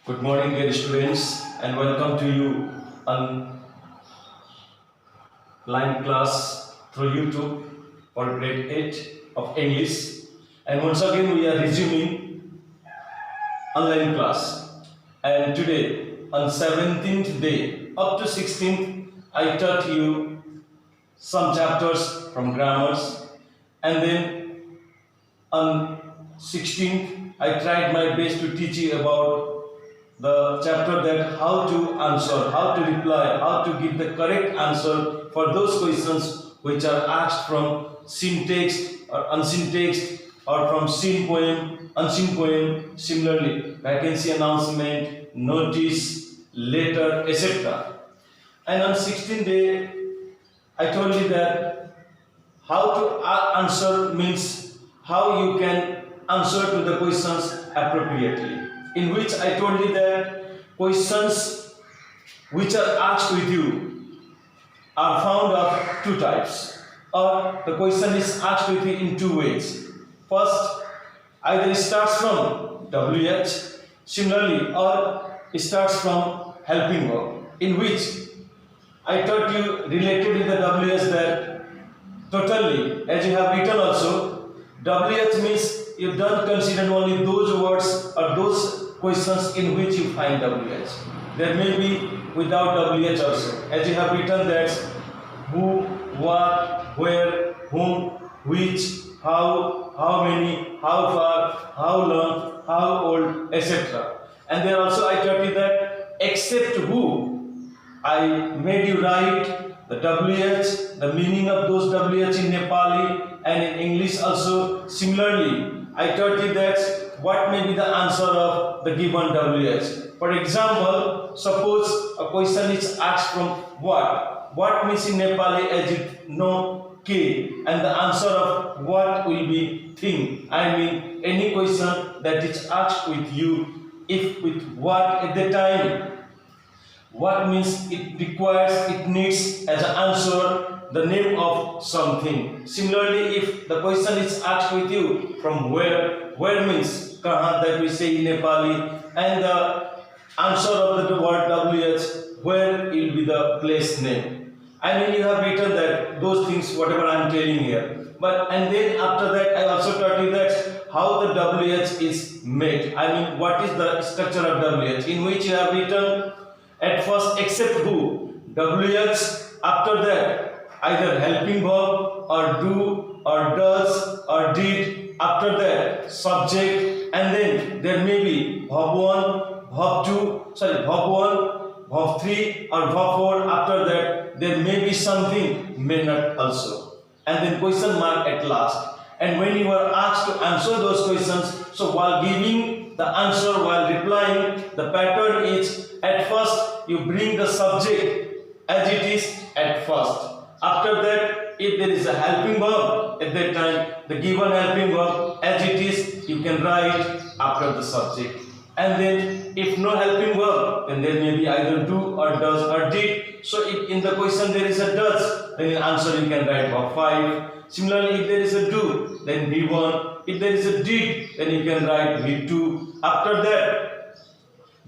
Good morning, dear students, and welcome to you on line class through YouTube for grade 8 of English. And once again, we are resuming online class. And today, on 17th day up to 16th, I taught you some chapters from grammars, and then on 16th, I tried my best to teach you about the chapter that how to answer, how to reply, how to give the correct answer for those questions which are asked from seen text or unseen text or from seen poem, unseen poem, similarly vacancy announcement, notice, letter, etc. And on 16th day, I told you that how to answer means how you can answer to the questions appropriately. In which I told you that questions which are asked with you are found of two types, or the question is asked with you in two ways. First, either it starts from WH, similarly, or it starts from helping verb, in which I taught you related with the WH that totally, as you have written also, WH means you don't consider only those words or those questions in which you find WH. There may be without WH also, as you have written that who, what, where, whom, which, how many, how far, how long, how old, etc. And there also I taught you that except who, I made you write the WH, the meaning of those WH in Nepali and in English also. Similarly, I taught you that what may be the answer of the given WH. For example, suppose a question is asked from what. What means in Nepali, as you know, K, and the answer of what will be thing. I mean any question that is asked with you, if with what at the time, what means it requires, it needs as an answer the name of something. Similarly, if the question is asked with you from where means kahan, that we say in Nepali, and the answer of the word WH, where will be the place name. I mean you have written that those things whatever I am telling here. But and then after that I also taught you that how the WH is made. I mean what is the structure of WH, in which you have written at first except who, WH, after that either helping verb or do or does or did, after that subject, and then there may be verb 1, verb 1, verb 3 or verb 4, after that there may be something, may not also, and then question mark at last. And when you are asked to answer those questions, so while giving the answer, while replying, the pattern is at first you bring the subject as it is at first. After that, if there is a helping verb, at that time the given helping verb as it is you can write after the subject. And then if no helping verb, then there may be either do or does or did. So if in the question there is a does, then in answer you can write verb 5. Similarly, if there is a do, then V1. If there is a did, then you can write V2. After that,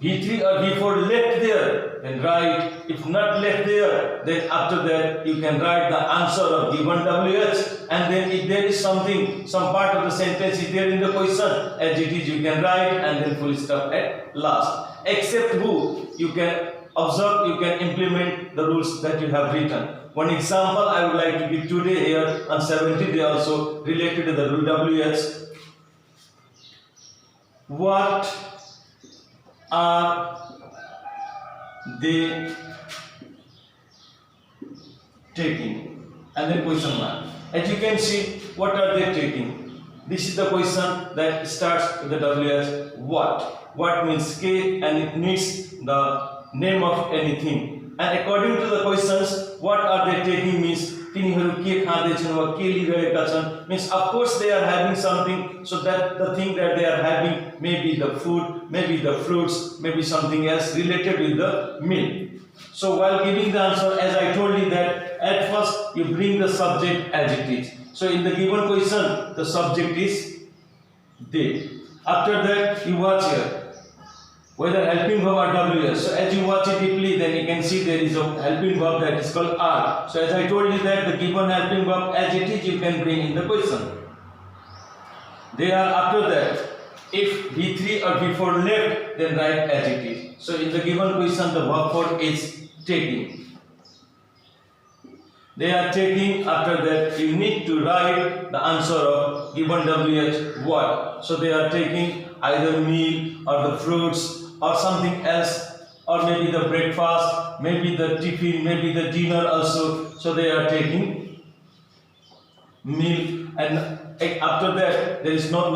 V3 or V4 left there, then write. If not left there, then after that you can write the answer of given WH. And then if there is something, some part of the sentence is there in the question, as it is you can write, and then full stop at last. Except who, you can observe, you can implement the rules that you have written. One example I would like to give today here on 17th day also related to the WH. What are they taking? And then question mark. As you can see, what are they taking? This is the question that starts with the WH. What means K, and it needs the name of anything. And according to the questions, what are they taking means तिनीहरु के खाँदैछन् वा के लिइरहेका छन्, means of course they are having something, so that the thing that they are having may be the food, maybe the fruits, maybe something else related with the meal. So while giving the answer, as I told you that at first you bring the subject as it is. So in the given question, the subject is they. After that you watch here. whether helping verb or WS. So as you watch it deeply, then you can see there is a helping verb that is called are. So as I told you that the given helping verb as it is, you can bring in the question. They are after that. If V3 or V4 left, then write as it is. So in the given question, the verb form is taking. They are taking. After that, you need to write the answer of given WH what. So they are taking either meal or the fruits or something else, or maybe the breakfast, maybe the tiffin, maybe the dinner also. So they are taking meal, and after that there is no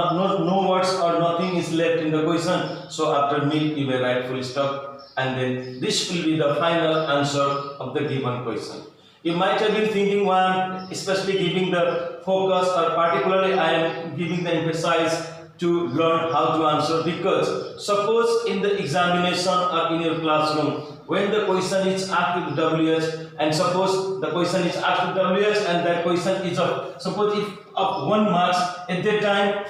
words or nothing is left in the question. So after meal you may write full stop, and then this will be the final answer of the given question. You might have been thinking one, especially giving the focus, or particularly I am giving the emphasis to learn how to answer, because suppose in the examination or in your classroom, when the question is asked with WH, and suppose the question is asked with WH and that question is of, suppose if of 1 marks, at that time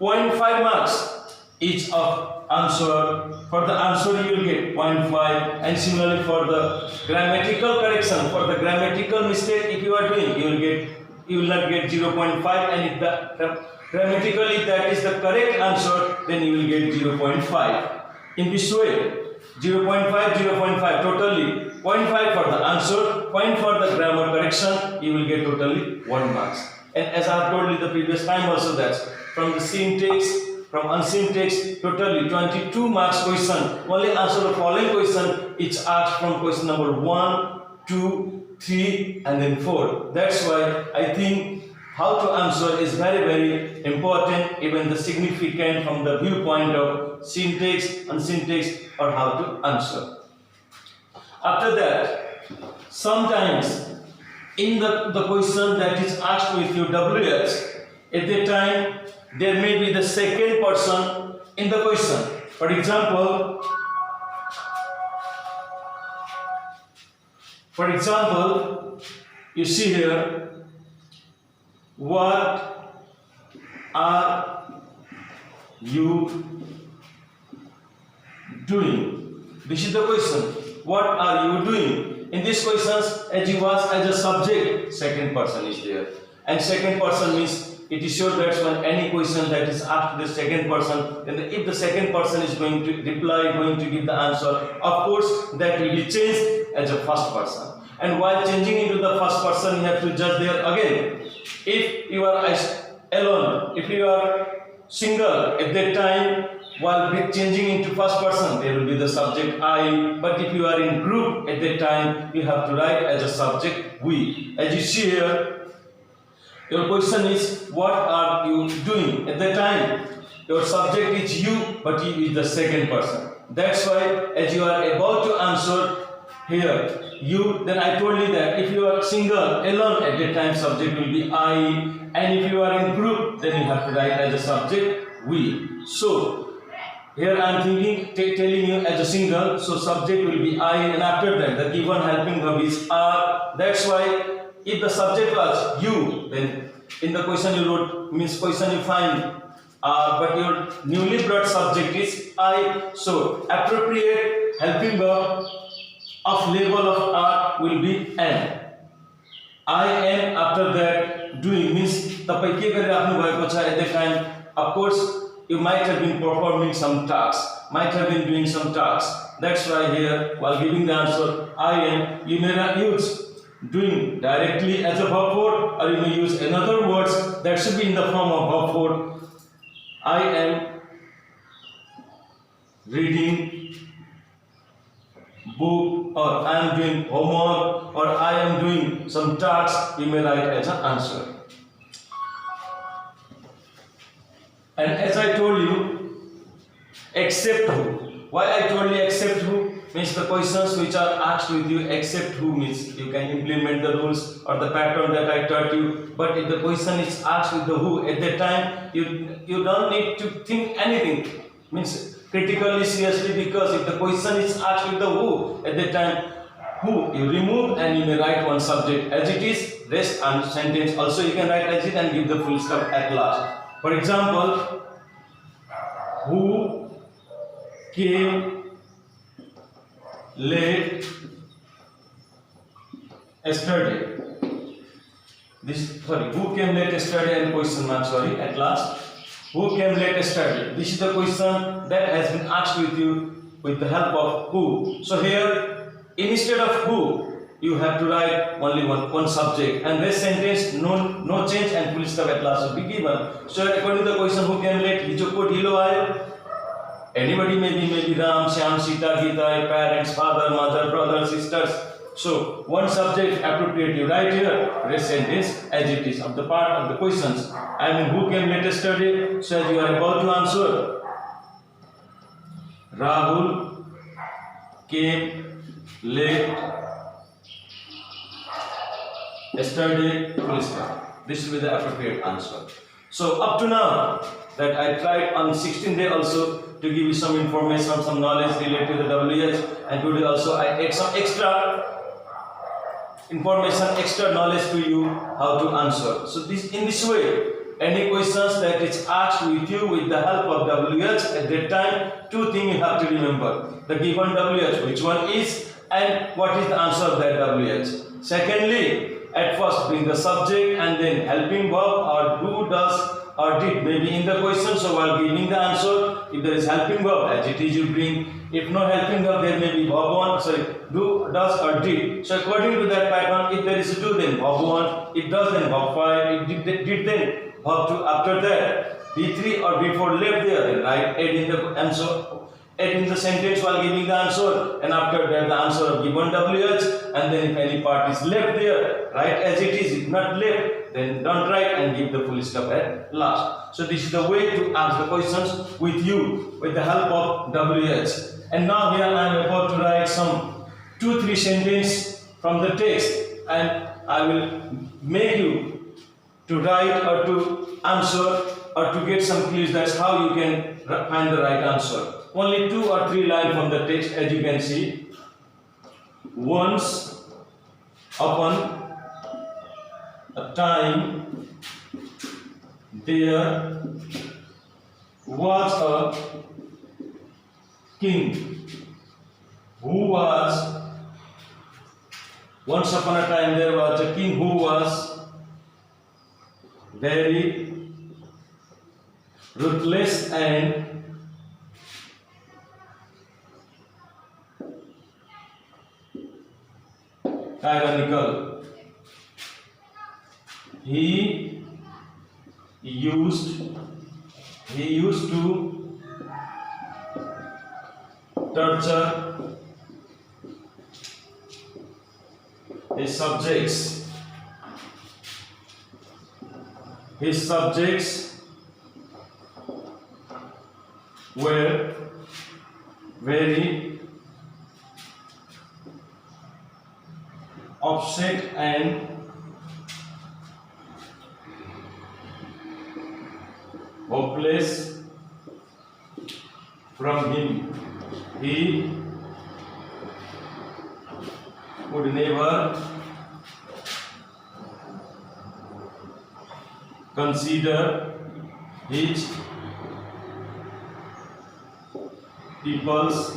0.5 marks each of answer. For the answer you will get 0.5, and similarly for the grammatical correction, for the grammatical mistake if you are doing, you will not get 0.5, and if the grammatically that is the correct answer, then you will get 0.5. In this way, 0.5, 0.5 totally 0.5 for the answer, 0 for the grammar correction, you will get totally 1 marks. And as I have told you the previous time also, that from the syntax, from unseen text, totally 22 marks question. Only answer the following question is asked from question number 1, 2, 3 and then 4. That's why I think how to answer is very, very important, even the significant from the viewpoint of syntax, unsyntax, or how to answer. After that, sometimes in the question that is asked with your WH, at that time there may be the second person in the question. For example, you see here, what are you doing? This is the question. What are you doing? In these questions, as you was as a subject, second person is there. And second person means it is sure that when any question that is asked to the second person, then if the second person is going to reply, going to give the answer, of course that will be changed as a first person. And while changing into the first person, you have to judge there again. If you are alone, if you are single, at that time, while changing into first person, there will be the subject I. But if you are in group, at that time, you have to write as a subject we. As you see here, your question is, what are you doing? At that time, your subject is you, but you is the second person. That's why, as you are about to answer here, you, then I told you that if you are single, alone, at that time subject will be I, and if you are in group, then you have to write as a subject we. So here I am thinking, telling you as a single, so subject will be I, and after that the given helping verb is are. That's why if the subject was you, then in the question you wrote, means question you find but your newly brought subject is I. So appropriate helping verb of level of R will be am. I am, after that doing means tapai ke garirakhnu bhayeko cha at the time. Of course, you might have been performing some tasks, might have been doing some tasks. That's why here, while giving the answer I am, you may not use doing directly as a verb form, or you may use another words that should be in the form of verb form. I am reading book, or I am doing homework, or I am doing some tasks, you may write as an answer. And as I told you, except who. Why I told you except who? Means the questions which are asked with you, except who means you can implement the rules or the pattern that I taught you. But if the question is asked with the who, at that time you don't need to think anything. Means critically, seriously, because if the question is asked with the who, at that time who you remove and you may write one subject as it is, rest and sentence also you can write as it and give the full stop at last. For example, who came late yesterday. Who came late yesterday and question mark, at last. Who came late yesterday? This is the question that has been asked with you with the help of who. So here, instead of who, you have to write only one subject, and this sentence no change and full stop at last will be given. So according to the question, who came late? Hilo ayo. Anybody, maybe Ram, Shyam, Sita, Gita, parents, father, mother, brother, sisters. So one subject appropriate you write here, rest sentence as it is of the part of the questions. I mean, who came late yesterday? So as you are about to answer, Rahul came late yesterday, full stop. This will be the appropriate answer. So up to now that I tried on 16th day also to give you some information, some knowledge related to the WH, and today also I add some extra information, extra knowledge to you how to answer. So in this way, any questions that is asked with you with the help of WH at that time, two things you have to remember: the given WH, which one is, and what is the answer of that WH. Secondly, at first bring the subject and then helping verb or do, does or did maybe in the question. So while giving the answer, if there is helping verb, as it is you bring. If no helping verb, there may be verb 1, do, does or did. So according to that pattern, if there is a do, then verb 1, it does, then verb 5, it did then verb 2. After that, B3 or B4 left there, then write add in the answer. Add in the sentence while giving the answer, and after that the answer of given WH, and then if any part is left there, write as it is. If not left, then don't write and give the full stop at last. So this is the way to ask the questions with you with the help of WH. And now here I am about to write some 2-3 sentences from the text, and I will make you to write or to answer or to get some clues. That's how you can find the right answer. Only 2 or 3 lines from the text, as you can see. Once upon a time there was a king who was, once upon a time there was a king who was very ruthless and tyrannical. He used to torture his subjects. His subjects were very upset and hopeless from him. He would never consider his people's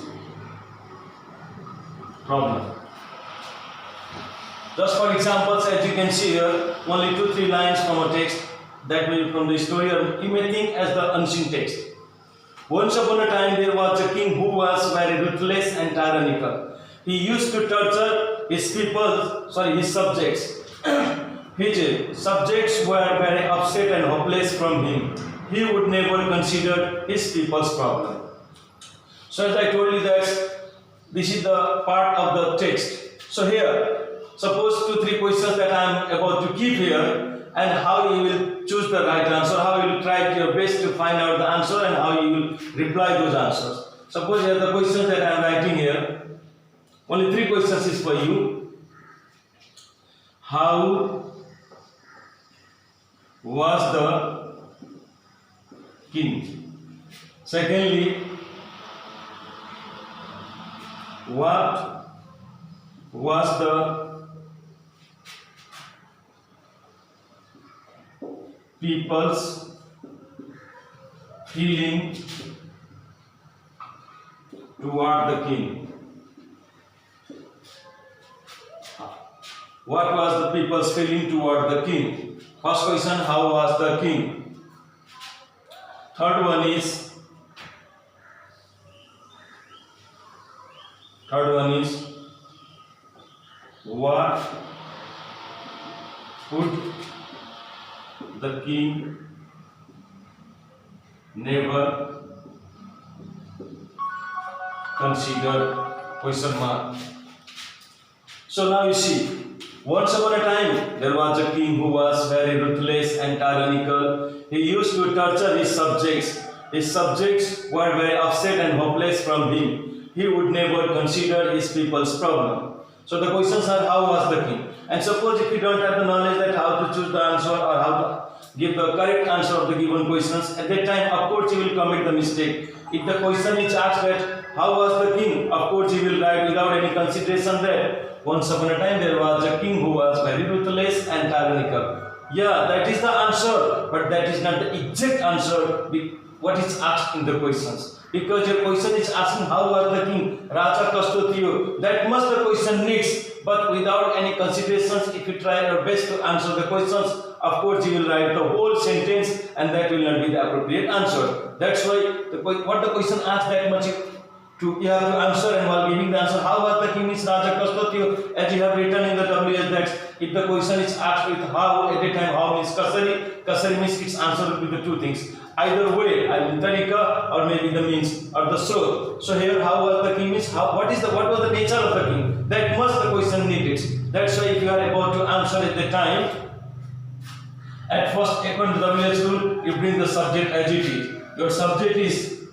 problem. Just for examples, as you can see here, only 2-3 lines from a text that will be from the story, or you may think as the unseen text. Once upon a time there was a king who was very ruthless and tyrannical. He used to torture his his subjects. His subjects were very upset and hopeless from him. He would never consider his people's problem. So as I told you that this is the part of the text. So here, suppose 2-3 questions that I am about to give here, and how you will choose the right answer, how you will try your best to find out the answer, and how you will reply those answers. Suppose here the questions that I am writing here, only 3 questions is for you. How was the king? Secondly, what was the people's feeling toward the king. What was the people's feeling toward the king? First question, how was the king? Third one is what would the king never consider? Question mark. So now you see, once upon a time there was a king who was very ruthless and tyrannical. He used to torture his subjects. His subjects were very upset and hopeless from him. He would never consider his people's problem. So the questions are, how was the king? And suppose if you don't have the knowledge that how to choose the answer or how to give the correct answer of the given questions, at that time of course you will commit the mistake. If the question is asked that how was the king, of course you will write without any consideration that once upon a time there was a king who was very ruthless and tyrannical. Yeah, that is the answer, but that is not the exact answer what is asked in the questions. Because your question is asking how was the king Raja Kastotio. That much the question needs, but without any considerations, if you try your best to answer the questions, of course you will write the whole sentence and that will not be the appropriate answer. That's why what the question asks, that much you have to answer, and while giving the answer, how was the king is Raja Kastotio, as you have written in the WS, that if the question is asked with how, at a time how means Kasari means its answer will be the two things. Either way, I mean tarika or maybe the means or the sroth. So here, how was the king means what was the nature of the king? That much the question needed. That's why if you are about to answer at the time, at first according to the WS rule, you bring the subject as it is. Your subject is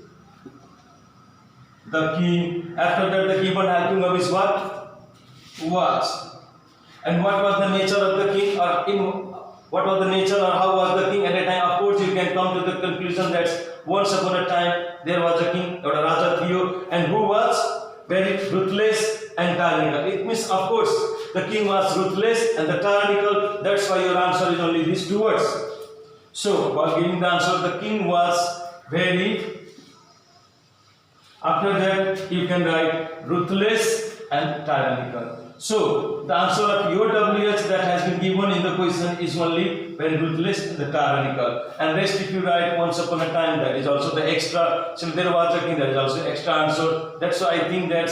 the king. After that, the given helping verb is what? Was. And what was the nature of the king, or what was the nature or how was the king at a time? Of course, you can come to the conclusion that once upon a time there was a king or a Raja Theo, and who was very ruthless and tyrannical. It means, of course, the king was ruthless and the tyrannical. That's why your answer is only these two words. So, while giving the answer, the king was very. After that, you can write ruthless and tyrannical. So, the answer of your WH that has been given in the question is only very ruthless and the tyrannical. And rest if you write once upon a time, that is also the extra. So, there was a king, that is also extra answer. That's why I think that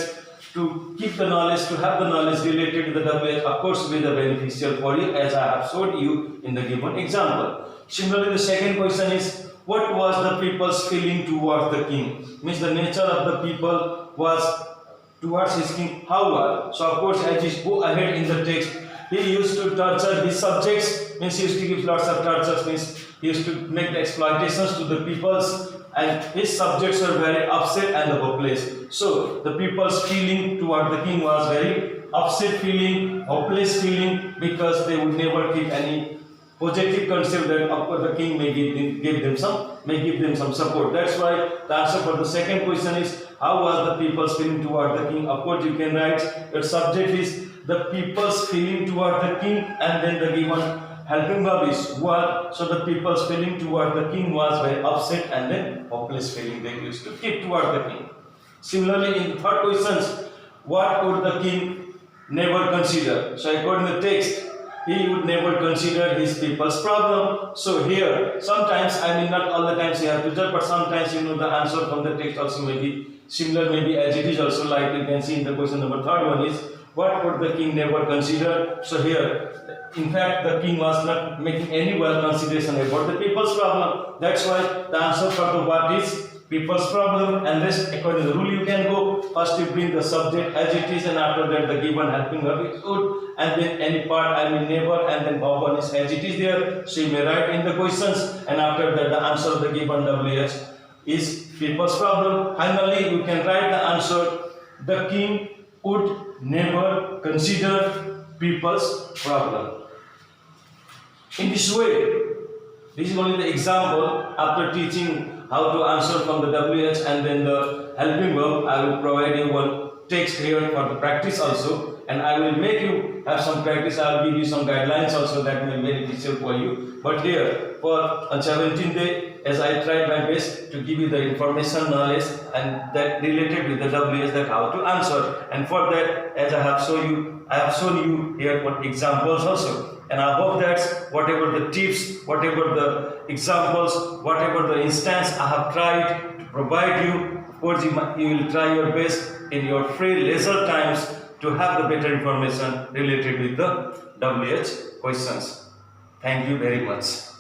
to keep the knowledge, to have the knowledge related to the WH, of course, will be the beneficial for you, as I have showed you in the given example. Similarly, the second question is, what was the people's feeling towards the king? Means the nature of the people was towards his king. How was? So of course, as you go ahead in the text, he used to torture his subjects. Means he used to give lots of tortures. Means he used to make the exploitations to the peoples, and his subjects were very upset and hopeless. So the people's feeling toward the king was very upset feeling, hopeless feeling, because they would never keep any positive concept that of course the king may give them some support. That's why the answer for the second question is, how was the people's feeling toward the king? Of course you can write your subject is the people's feeling toward the king, and then the given helping verb is what. So the people's feeling toward the king was very upset and then hopeless feeling they used to keep toward the king. Similarly, in the third questions, what would the king never consider? So according to the text, he would never consider his people's problem. So here, sometimes, I mean not all the times you have to judge, but sometimes the answer from the text also may be similar, maybe as it is also, like you can see in the question number third one is, what would the king never consider? So here, in fact, the king was not making any well consideration about the people's problem. That's why the answer for the what is people's problem, and this according to the rule you can go. First you bring the subject as it is, and after that the given helping verb is would, and then any part I mean never, and then verb one is as it is there. So you may write in the questions, and after that the answer of the given WH is people's problem. Finally you can write the answer, the king would never consider people's problem. In this way, this is only the example. After teaching how to answer from the WH and then the helping verb, I will provide you one text here for the practice also, and I will make you have some practice. I will give you some guidelines also that may be beneficial for you. But here, for on 17th day, as I tried my best to give you the information, knowledge, and that related with the WH, that how to answer. And for that, as I have shown you here what examples also. And I hope that whatever the tips, whatever the examples, whatever the instance I have tried to provide you, of course you will try your best in your free leisure times to have the better information related with the WH questions. Thank you very much.